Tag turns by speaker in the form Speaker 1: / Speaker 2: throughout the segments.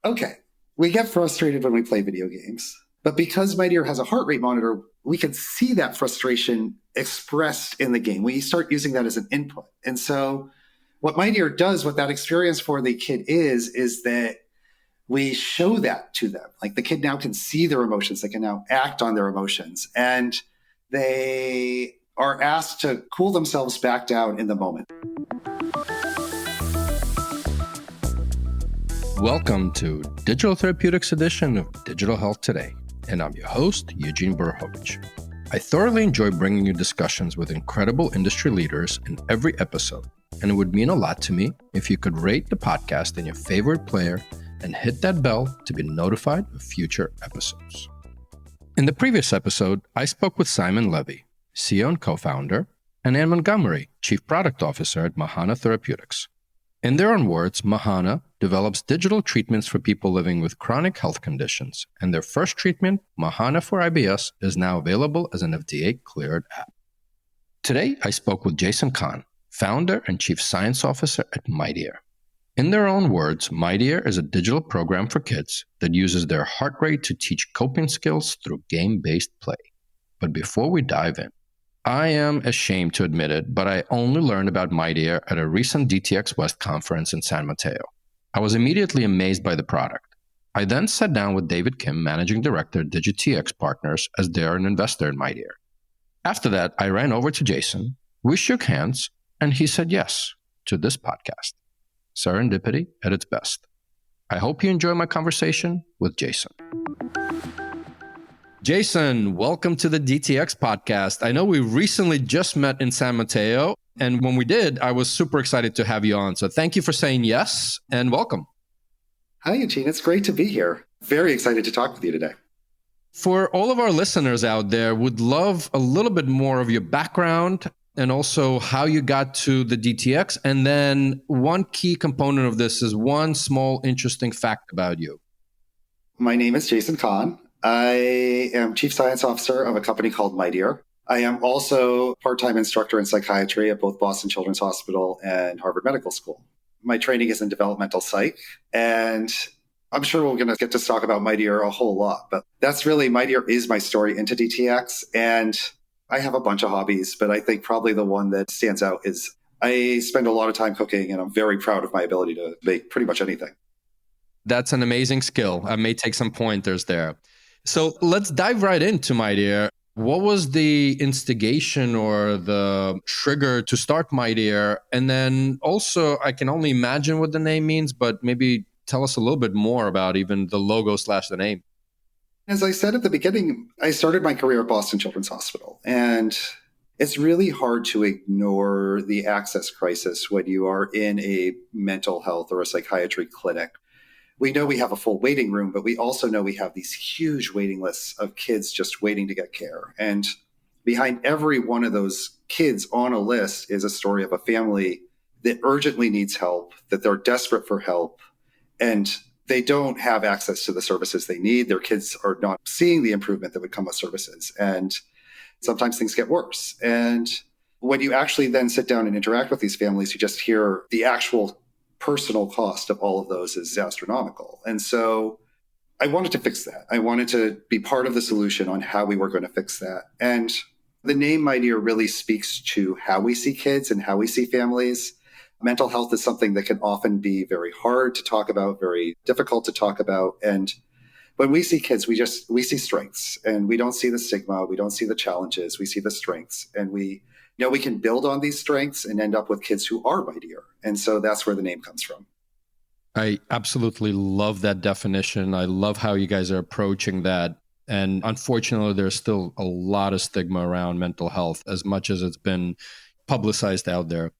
Speaker 1: Okay, we get frustrated when we play video games, but because Mightier has a heart rate monitor, we can see that frustration expressed in the game. We start using that as an input. And so what Mightier does, what that experience for the kid is that we show that to them. Like the kid now can see their emotions. They can now act on their emotions. And they are asked to cool themselves back down in the moment.
Speaker 2: Welcome to Digital Therapeutics edition of Digital Health Today, and I'm your host, Eugene Borhovich. I thoroughly enjoy bringing you discussions with incredible industry leaders in every episode, and it would mean a lot to me if you could rate the podcast in your favorite player and hit that bell to be notified of future episodes. In the previous episode, I spoke with Simon Levy, CEO and co-founder, and Ann Montgomery, Chief Product Officer at Mahana Therapeutics. In their own words, Mahana develops digital treatments for people living with chronic health conditions, and their first treatment, Mahana for IBS, is now available as an FDA-cleared app. Today, I spoke with Jason Kahn, founder and Chief Science Officer at Mightier. In their own words, Mightier is a digital program for kids that uses their heart rate to teach coping skills through game-based play. But before we dive in, I am ashamed to admit it, but I only learned about Mightier at a recent DTX West conference in San Mateo. I was immediately amazed by the product. I then sat down with David Kim, Managing Director at DigiTX Partners, as they are an investor in Mightier. After that, I ran over to Jason, we shook hands, and he said yes to this podcast. Serendipity at its best. I hope you enjoy my conversation with Jason. Jason, welcome to the DTX podcast. I know we recently just met in San Mateo, and when we did, I was super excited to have you on. So thank you for saying yes, and welcome.
Speaker 1: Hi, Eugene. It's great to be here. Very excited to talk with you today.
Speaker 2: For all of our listeners out there, would love a little bit more of your background and also how you got to the DTX. And then one key component of this is one small interesting fact about you.
Speaker 1: My name is Jason Kahn. I am Chief Science Officer of a company called Mightier. I am also part-time instructor in psychiatry at both Boston Children's Hospital and Harvard Medical School. My training is in developmental psych, and I'm sure we're going to get to talk about Mightier a whole lot, but that's really, Mightier is my story into DTX, and I have a bunch of hobbies, but I think probably the one that stands out is I spend a lot of time cooking, and I'm very proud of my ability to make pretty much anything.
Speaker 2: That's an amazing skill. I may take some pointers there. So let's dive right into Mightier. What was the instigation or the trigger to start Mightier? And then also, I can only imagine what the name means, but maybe tell us a little bit more about even the logo / the name.
Speaker 1: As I said at the beginning, I started my career at Boston Children's Hospital, and it's really hard to ignore the access crisis when you are in a mental health or a psychiatry clinic. We know we have a full waiting room, but we also know we have these huge waiting lists of kids just waiting to get care. And behind every one of those kids on a list is a story of a family that urgently needs help, that they're desperate for help, and they don't have access to the services they need. Their kids are not seeing the improvement that would come with services. And sometimes things get worse. And when you actually then sit down and interact with these families, you just hear the actual personal cost of all of those is astronomical. And so I wanted to fix that. I wanted to be part of the solution on how we were going to fix that. And the name Mightier really speaks to how we see kids and how we see families. Mental health is something that can often be very hard to talk about, very difficult to talk about. And when we see kids, we see strengths, and we don't see the stigma. We don't see the challenges. We see the strengths, and we know we can build on these strengths and end up with kids who are Mightier. And so that's where the name comes from.
Speaker 2: I absolutely love that definition. I love how you guys are approaching that. And unfortunately, there's still a lot of stigma around mental health, as much as it's been publicized out there.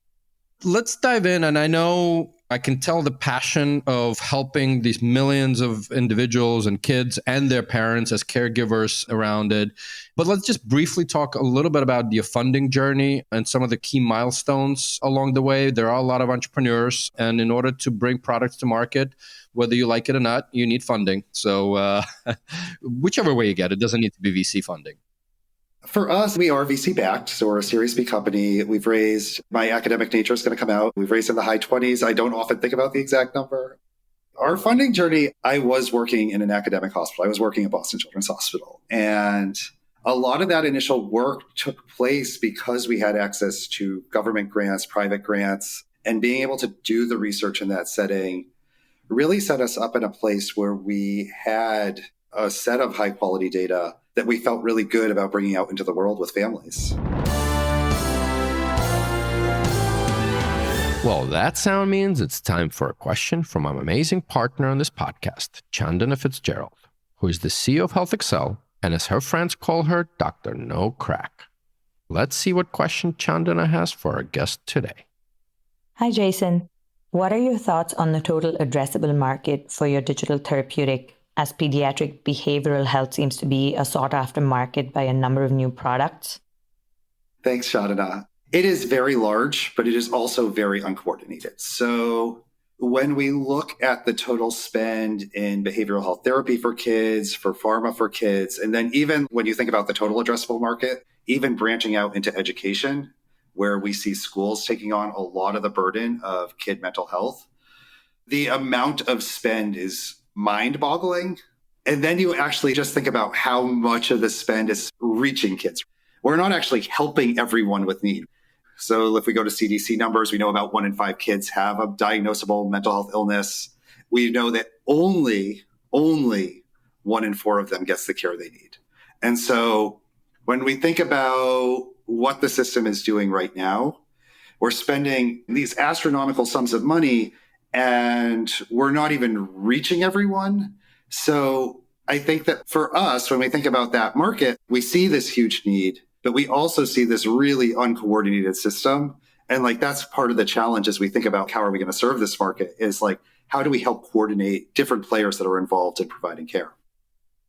Speaker 2: Let's dive in. And I know I can tell the passion of helping these millions of individuals and kids and their parents as caregivers around it. But let's just briefly talk a little bit about your funding journey and some of the key milestones along the way. There are a lot of entrepreneurs, and in order to bring products to market, whether you like it or not, you need funding. So whichever way you get, it doesn't need to be VC funding.
Speaker 1: For us, we are VC backed, so we're a Series B company. We've raised, my academic nature is going to come out. We've raised in the high 20s. I don't often think about the exact number. Our funding journey, I was working in an academic hospital. I was working at Boston Children's Hospital. And a lot of that initial work took place because we had access to government grants, private grants, and being able to do the research in that setting really set us up in a place where we had a set of high quality data that we felt really good about bringing out into the world with families.
Speaker 2: Well, that sound means it's time for a question from our amazing partner on this podcast, Chandana Fitzgerald, who is the CEO of Health Excel, and as her friends call her, Dr. No Crack. Let's see what question Chandana has for our guest today.
Speaker 3: Hi, Jason. What are your thoughts on the total addressable market for your digital therapeutic, as pediatric behavioral health seems to be a sought-after market by a number of new products?
Speaker 1: Thanks, Chandana. It is very large, but it is also very uncoordinated. So when we look at the total spend in behavioral health therapy for kids, for pharma for kids, and then even when you think about the total addressable market, even branching out into education, where we see schools taking on a lot of the burden of kid mental health, the amount of spend is mind-boggling. And then you actually just think about how much of the spend is reaching kids. We're not actually helping everyone with need. So if we go to CDC numbers, we know about 1 in 5 kids have a diagnosable mental health illness. We know that only 1 in 4 of them gets the care they need. And so when we think about what the system is doing right now, we're spending these astronomical sums of money and we're not even reaching everyone. So I think that for us, when we think about that market, we see this huge need, but we also see this really uncoordinated system. And that's part of the challenge as we think about how are we going to serve this market is how do we help coordinate different players that are involved in providing care?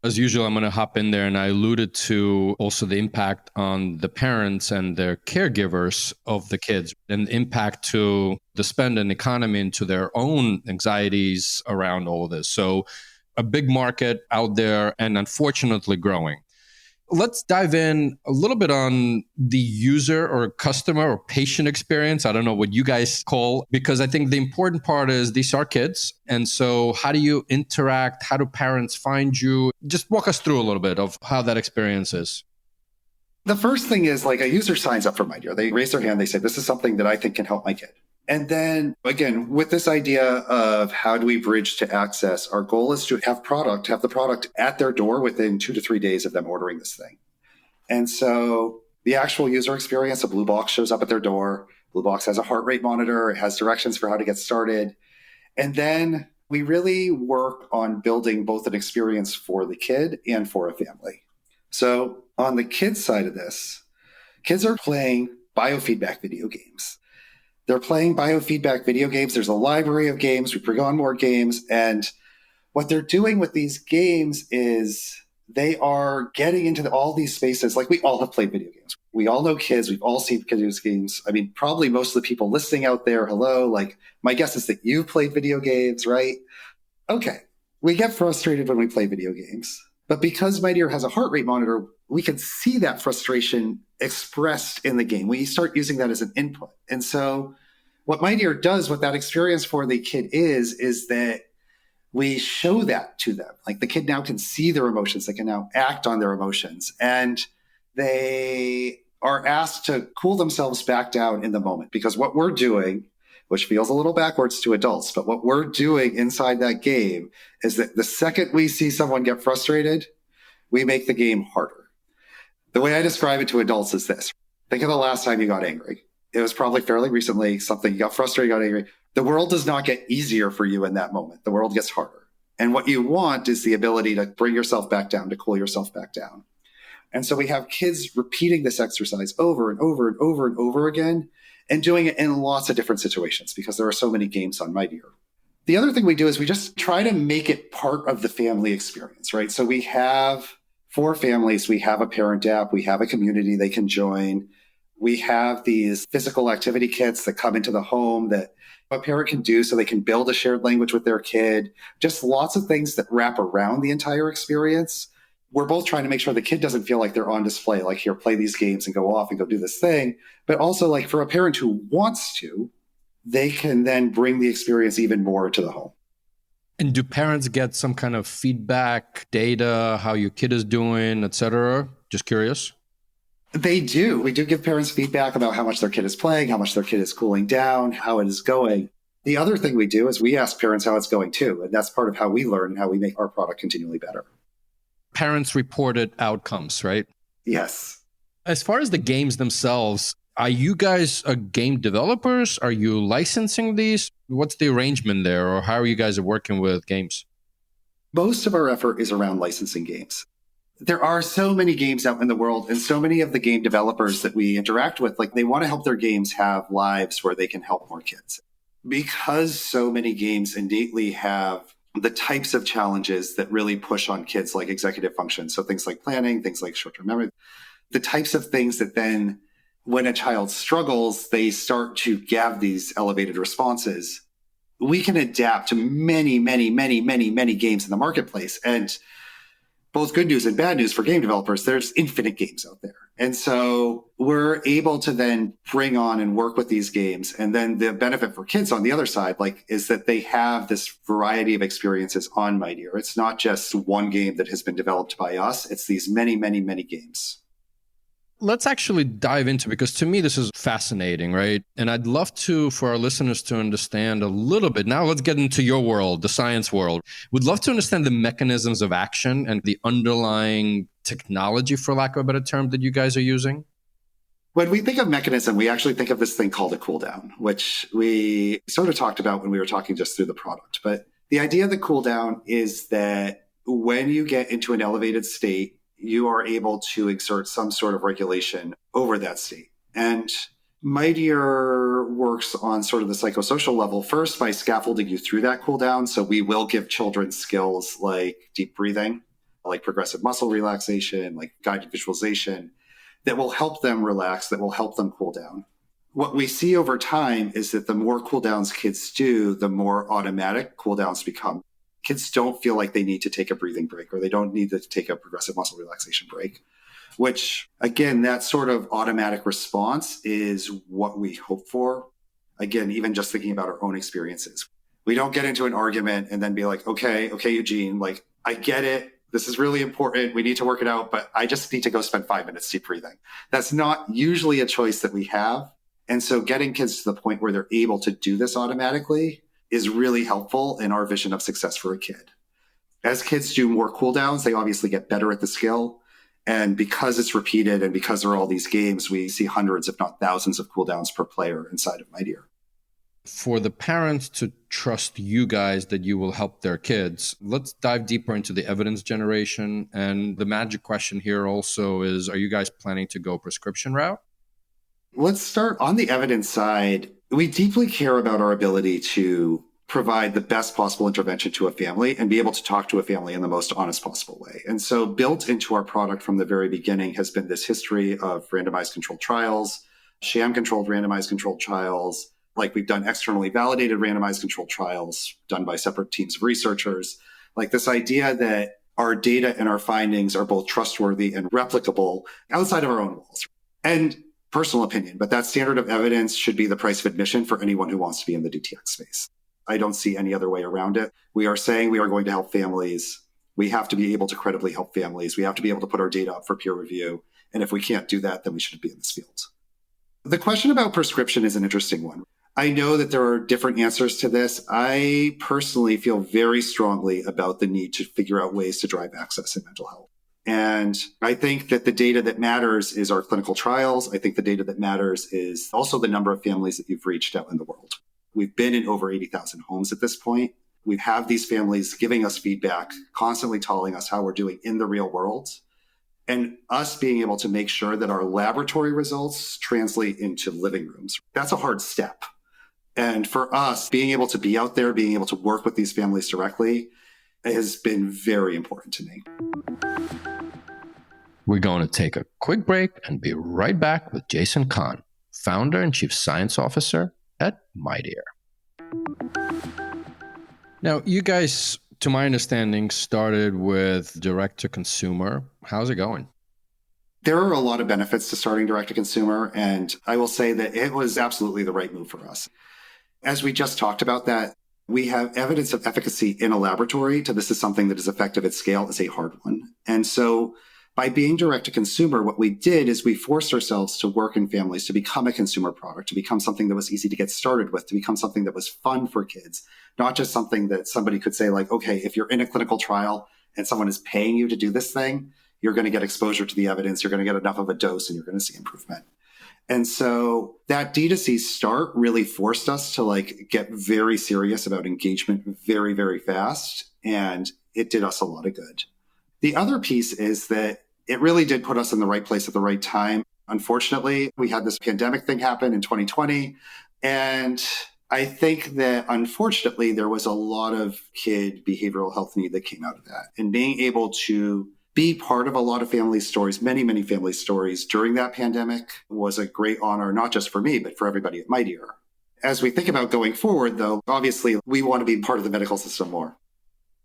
Speaker 2: As usual, I'm going to hop in there, and I alluded to also the impact on the parents and their caregivers of the kids and the impact to the spend and economy and to their own anxieties around all of this. So a big market out there and unfortunately growing. Let's dive in a little bit on the user or customer or patient experience. I don't know what you guys call, because I think the important part is these are kids. And so how do you interact? How do parents find you? Just walk us through a little bit of how that experience is.
Speaker 1: The first thing is a user signs up for Mightier. They raise their hand. They say, this is something that I think can help my kid. And then again, with this idea of how do we bridge to access, our goal is to have the product at their door within 2 to 3 days of them ordering this thing. And so the actual user experience, a blue box shows up at their door. Blue box has a heart rate monitor. It has directions for how to get started. And then we really work on building both an experience for the kid and for a family. So on the kids side of this, kids are playing biofeedback video games. They're playing biofeedback video games. There's a library of games. We bring on more games. And what they're doing with these games is they are getting into all these spaces. We all have played video games. We all know kids. We've all seen kids games. I mean, probably most of the people listening out there, hello. My guess is that you've played video games, right? Okay. We get frustrated when we play video games. But because Mightier has a heart rate monitor, we can see that frustration expressed in the game. We start using that as an input. And so what Mightier does, what that experience for the kid is that we show that to them. The kid now can see their emotions. They can now act on their emotions. And they are asked to cool themselves back down in the moment. Because what we're doing, which feels a little backwards to adults, but what we're doing inside that game is that the second we see someone get frustrated, we make the game harder. The way I describe it to adults is this. Think of the last time you got angry. It was probably fairly recently, something you got frustrated, got angry. The world does not get easier for you in that moment. The world gets harder. And what you want is the ability to bring yourself back down, to cool yourself back down. And so we have kids repeating this exercise over and over and over and over again, and doing it in lots of different situations because there are so many games on Mightier. The other thing we do is we just try to make it part of the family experience, right? So we have, for families, we have a parent app, we have a community they can join. We have these physical activity kits that come into the home that a parent can do so they can build a shared language with their kid. Just lots of things that wrap around the entire experience. We're both trying to make sure the kid doesn't feel like they're on display, here, play these games and go off and go do this thing. But also, for a parent who wants to, they can then bring the experience even more to the home.
Speaker 2: And do parents get some kind of feedback, data, how your kid is doing, et cetera? Just curious.
Speaker 1: They do. We do give parents feedback about how much their kid is playing, how much their kid is cooling down, how it is going. The other thing we do is we ask parents how it's going too. And that's part of how we learn and how we make our product continually better.
Speaker 2: Parents reported outcomes, right?
Speaker 1: Yes.
Speaker 2: As far as the games themselves, are you guys game developers? Are you licensing these? What's the arrangement there, or how are you guys working with games?
Speaker 1: Most of our effort is around licensing games. There are so many games out in the world, and so many of the game developers that we interact with, like, they want to help their games have lives where they can help more kids. Because so many games innately have the types of challenges that really push on kids, like executive function. So things like planning, things like short-term memory, the types of things that then when a child struggles, they start to have these elevated responses. We can adapt to many, many, many, many, many games in the marketplace. And both good news and bad news for game developers, there's infinite games out there. And so we're able to then bring on and work with these games. And then the benefit for kids on the other side, is that they have this variety of experiences on Mightier. It's not just one game that has been developed by us. It's these many, many, many games.
Speaker 2: Let's actually dive into, because to me, this is fascinating, right? And I'd love for our listeners to understand a little bit. Now let's get into your world, the science world. We'd love to understand the mechanisms of action and the underlying technology, for lack of a better term, that you guys are using.
Speaker 1: When we think of mechanism, we actually think of this thing called a cooldown, which we sort of talked about when we were talking just through the product. But the idea of the cooldown is that when you get into an elevated state, you are able to exert some sort of regulation over that state. And Mightier works on sort of the psychosocial level first by scaffolding you through that cooldown. So we will give children skills like deep breathing, like progressive muscle relaxation, like guided visualization, that will help them relax, that will help them cool down. What we see over time is that the more cooldowns kids do, the more automatic cooldowns become. Kids don't feel like they need to take a breathing break, or they don't need to take a progressive muscle relaxation break, which, again, that sort of automatic response is what we hope for. Again, even just thinking about our own experiences. We don't get into an argument and then be like, okay, Eugene, I get it. This is really important. We need to work it out, but I just need to go spend 5 minutes deep breathing. That's not usually a choice that we have. And so getting kids to the point where they're able to do this automatically is really helpful in our vision of success for a kid. As kids do more cooldowns, they obviously get better at the skill. And because it's repeated and because there are all these games, we see hundreds, if not thousands, of cooldowns per player inside of Mightier.
Speaker 2: For the parents to trust you guys that you will help their kids, let's dive deeper into the evidence generation. And the magic question here also is, are you guys planning to go prescription route?
Speaker 1: Let's start on the evidence side. We deeply care about our ability to provide the best possible intervention to a family and be able to talk to a family in the most honest possible way. And so built into our product from the very beginning has been this history of randomized controlled trials, sham-controlled randomized controlled trials, like we've done externally validated randomized controlled trials done by separate teams of researchers, like this idea that our data and our findings are both trustworthy and replicable outside of our own walls. And personal opinion, but that standard of evidence should be the price of admission for anyone who wants to be in the DTX space. I don't see any other way around it. We are saying we are going to help families. We have to be able to credibly help families. We have to be able to put our data up for peer review. And if we can't do that, then we shouldn't be in this field. The question about prescription is an interesting one. I know that there are different answers to this. I personally feel very strongly about the need to figure out ways to drive access in mental health. And I think that the data that matters is our clinical trials. I think the data that matters is also the number of families that you've reached out in the world. We've been in over 80,000 homes at this point. We have these families giving us feedback, constantly telling us how we're doing in the real world, and us being able to make sure that our laboratory results translate into living rooms. That's a hard step. And for us, being able to be out there, being able to work with these families directly has been very important to me.
Speaker 2: We're going to take a quick break and be right back with Jason Kahn, founder and chief science officer at Mightier. Now, you guys, to my understanding, started with direct to consumer. How's it going?
Speaker 1: There are a lot of benefits to starting direct to consumer, and I will say that it was absolutely the right move for us. As we just talked about that, We have evidence of efficacy in a laboratory to this is something that is effective at scale is a hard one. And so by being direct to consumer, what we did is we forced ourselves to work in families to become a consumer product, to become something that was easy to get started with, to become something that was fun for kids, not just something that somebody could say like, okay, if you're in a clinical trial and someone is paying you to do this thing, you're going to get exposure to the evidence, you're going to get enough of a dose, and you're going to see improvement. And so that D2C start really forced us to like get very serious about engagement very, very fast. And it did us a lot of good. The other piece is that it really did put us in the right place at the right time. Unfortunately, we had this pandemic thing happen in 2020. And I think that unfortunately, there was a lot of kid behavioral health need that came out of that. And being able to be part of a lot of family stories, many, many family stories during that pandemic was a great honor, not just for me, but for everybody at Mightier. As we think about going forward, though, obviously, we want to be part of the medical system more.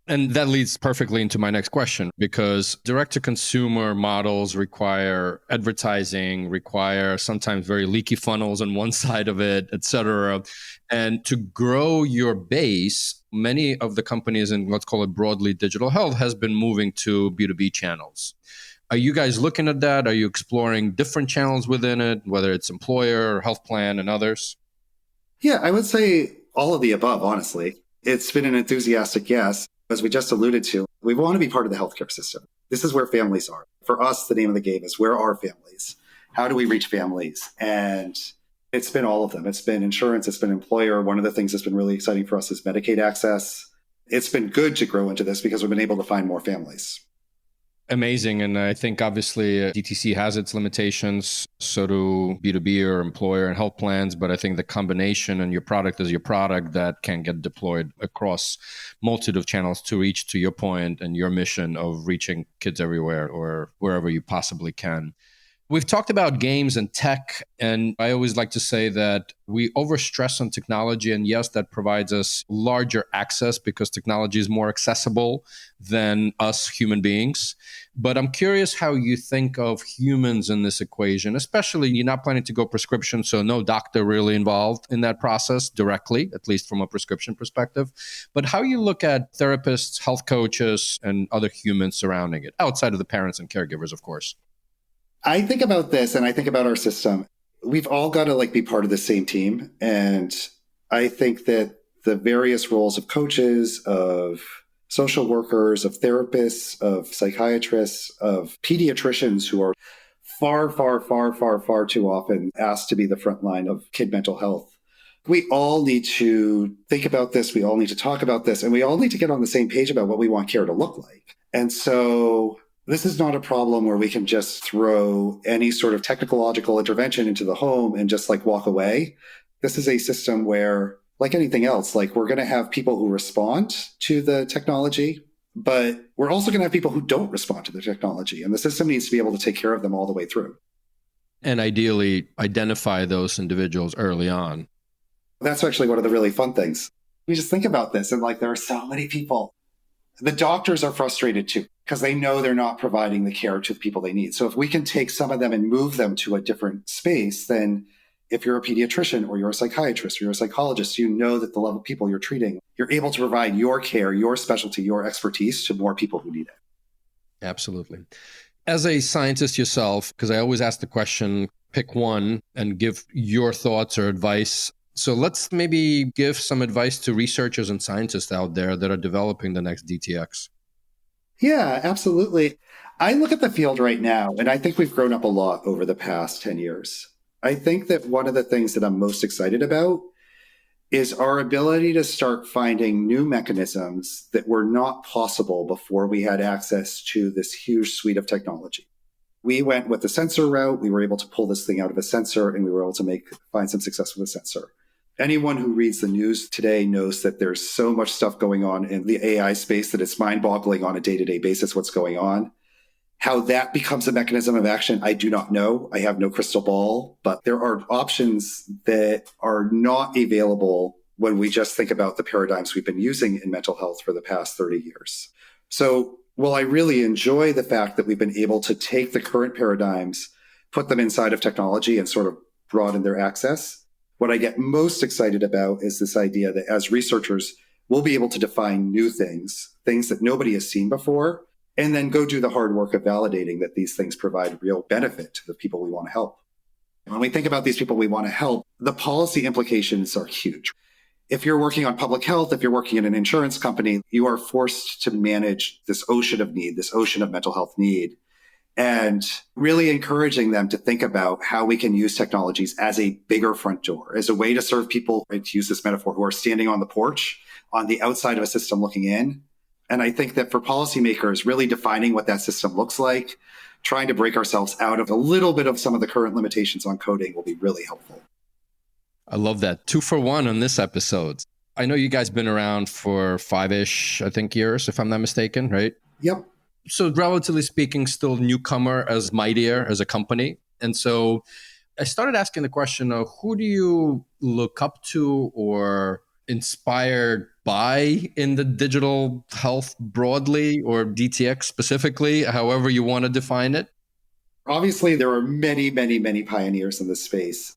Speaker 2: And that leads perfectly into my next question, because direct-to-consumer models require advertising, require sometimes very leaky funnels on one side of it, et cetera. And to grow your base, many of the companies in, let's call it broadly, digital health has been moving to B2B channels. Are you guys looking at that? Are you exploring different channels within it, whether it's employer, health plan, and others?
Speaker 1: Yeah, I would say all of the above, honestly. It's been an enthusiastic yes. As we just alluded to, we want to be part of the healthcare system. This is where families are. For us, the name of the game is where are families? How do we reach families? And it's been all of them. It's been insurance. It's been employer. One of the things that's been really exciting for us is Medicaid access. It's been good to grow into this because we've been able to find more families.
Speaker 2: Amazing. And I think obviously DTC has its limitations. So do B2B or employer and health plans. But I think the combination and your product is your product that can get deployed across multitude of channels to reach, to your point, and your mission of reaching kids everywhere or wherever you possibly can. We've talked about games and tech, and I always like to say that we overstress on technology, and yes, that provides us larger access because technology is more accessible than us human beings. But I'm curious how you think of humans in this equation, especially you're not planning to go prescription, so no doctor really involved in that process directly, at least from a prescription perspective. But how you look at therapists, health coaches, and other humans surrounding it, outside of the parents and caregivers, of course.
Speaker 1: I think about this and I think about our system. We've all got to be part of the same team. And I think that the various roles of coaches, of social workers, of therapists, of psychiatrists, of pediatricians who are far too often asked to be the front line of kid mental health. We all need to think about this. We all need to talk about this. And we all need to get on the same page about what we want care to look like. And so this is not a problem where we can just throw any sort of technological intervention into the home and just walk away. This is a system where, like anything else, we're going to have people who respond to the technology, but we're also going to have people who don't respond to the technology. And the system needs to be able to take care of them all the way through.
Speaker 2: And ideally identify those individuals early on.
Speaker 1: That's actually one of the really fun things. We just think about this and there are so many people. The doctors are frustrated too, because they know they're not providing the care to the people they need. So if we can take some of them and move them to a different space, then if you're a pediatrician or you're a psychiatrist or you're a psychologist, you know that the level of people you're treating, you're able to provide your care, your specialty, your expertise to more people who need it.
Speaker 2: Absolutely. As a scientist yourself, because I always ask the question, pick one and give your thoughts or advice. So let's maybe give some advice to researchers and scientists out there that are developing the next DTX.
Speaker 1: Yeah, absolutely. I look at the field right now, and I think we've grown up a lot over the past 10 years. I think that one of the things that I'm most excited about is our ability to start finding new mechanisms that were not possible before we had access to this huge suite of technology. We went with the sensor route. We were able to pull this thing out of a sensor, and we were able to find some success with a sensor. Anyone who reads the news today knows that there's so much stuff going on in the AI space that it's mind-boggling on a day-to-day basis what's going on. How that becomes a mechanism of action, I do not know. I have no crystal ball, but there are options that are not available when we just think about the paradigms we've been using in mental health for the past 30 years. So while I really enjoy the fact that we've been able to take the current paradigms, put them inside of technology and sort of broaden their access, what I get most excited about is this idea that as researchers, we'll be able to define new things that nobody has seen before, and then go do the hard work of validating that these things provide real benefit to the people we want to help. When we think about these people we want to help, the policy implications are huge. If you're working on public health, if you're working in an insurance company, you are forced to manage this ocean of need, this ocean of mental health need, and really encouraging them to think about how we can use technologies as a bigger front door, as a way to serve people, right, to use this metaphor, who are standing on the porch on the outside of a system looking in. And I think that for policymakers, really defining what that system looks like, trying to break ourselves out of a little bit of some of the current limitations on coding will be really helpful.
Speaker 2: I love that. 2 for 1 on this episode. I know you guys been around for 5-ish, I think, years, if I'm not mistaken, right?
Speaker 1: Yep.
Speaker 2: So relatively speaking, still newcomer as Mightier as a company. And so I started asking the question of who do you look up to or inspired by in the digital health broadly, or DTX specifically, however you want to define it?
Speaker 1: Obviously, there are many, many, many pioneers in this space.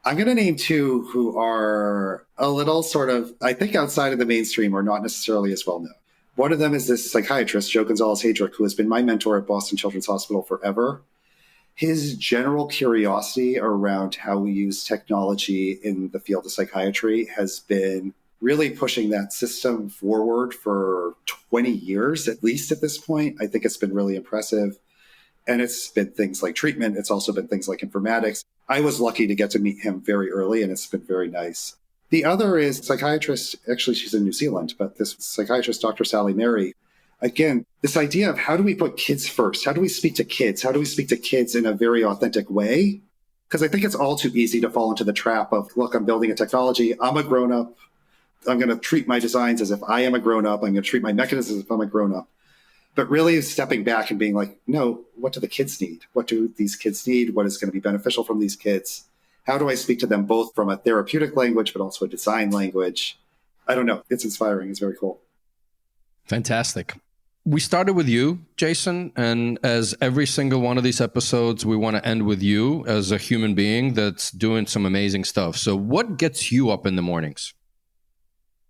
Speaker 1: I'm going to name 2 who are a little sort of, I think, outside of the mainstream or not necessarily as well known. One of them is this psychiatrist, Joe Gonzalez-Hadrick, who has been my mentor at Boston Children's Hospital forever. His general curiosity around how we use technology in the field of psychiatry has been really pushing that system forward for 20 years, at least at this point. I think it's been really impressive. And it's been things like treatment. It's also been things like informatics. I was lucky to get to meet him very early, and it's been very nice. The other is psychiatrist, actually she's in New Zealand, but this psychiatrist, Dr. Sally Mary. Again, this idea of how do we put kids first? How do we speak to kids? How do we speak to kids in a very authentic way? Because I think it's all too easy to fall into the trap of, look, I'm building a technology. I'm a grown-up. I'm going to treat my designs as if I am a grown-up. I'm going to treat my mechanisms as if I'm a grown-up. But really stepping back and being like, no, what do the kids need? What do these kids need? What is going to be beneficial from these kids? How do I speak to them both from a therapeutic language, but also a design language? I don't know. It's inspiring. It's very cool.
Speaker 2: Fantastic. We started with you, Jason, and as every single one of these episodes, we want to end with you as a human being that's doing some amazing stuff. So what gets you up in the mornings?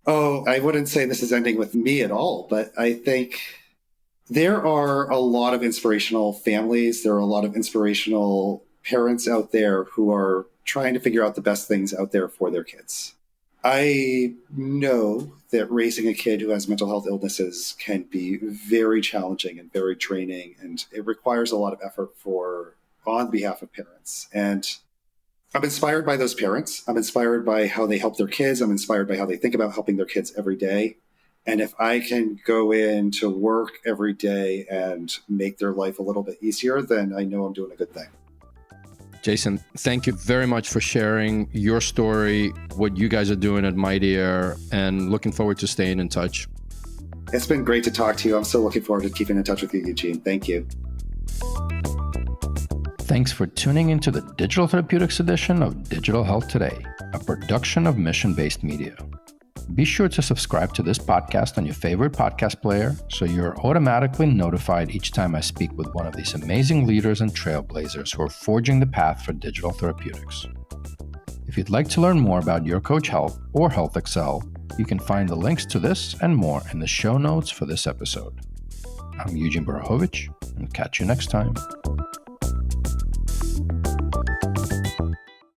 Speaker 1: Oh, I wouldn't say this is ending with me at all, but I think there are a lot of inspirational families. There are a lot of inspirational parents out there who are trying to figure out the best things out there for their kids. I know that raising a kid who has mental health illnesses can be very challenging and very draining, and it requires a lot of effort on behalf of parents. And I'm inspired by those parents. I'm inspired by how they help their kids. I'm inspired by how they think about helping their kids every day. And if I can go in to work every day and make their life a little bit easier, then I know I'm doing a good thing.
Speaker 2: Jason, thank you very much for sharing your story, what you guys are doing at Mightier, and looking forward to staying in touch.
Speaker 1: It's been great to talk to you. I'm so looking forward to keeping in touch with you, Eugene. Thank you.
Speaker 2: Thanks for tuning into the Digital Therapeutics edition of Digital Health Today, a production of Mission-Based Media. Be sure to subscribe to this podcast on your favorite podcast player so you're automatically notified each time I speak with one of these amazing leaders and trailblazers who are forging the path for digital therapeutics. If you'd like to learn more about Your Coach Health or Health Excel, you can find the links to this and more in the show notes for this episode. I'm Eugene Borohovich, and catch you next time.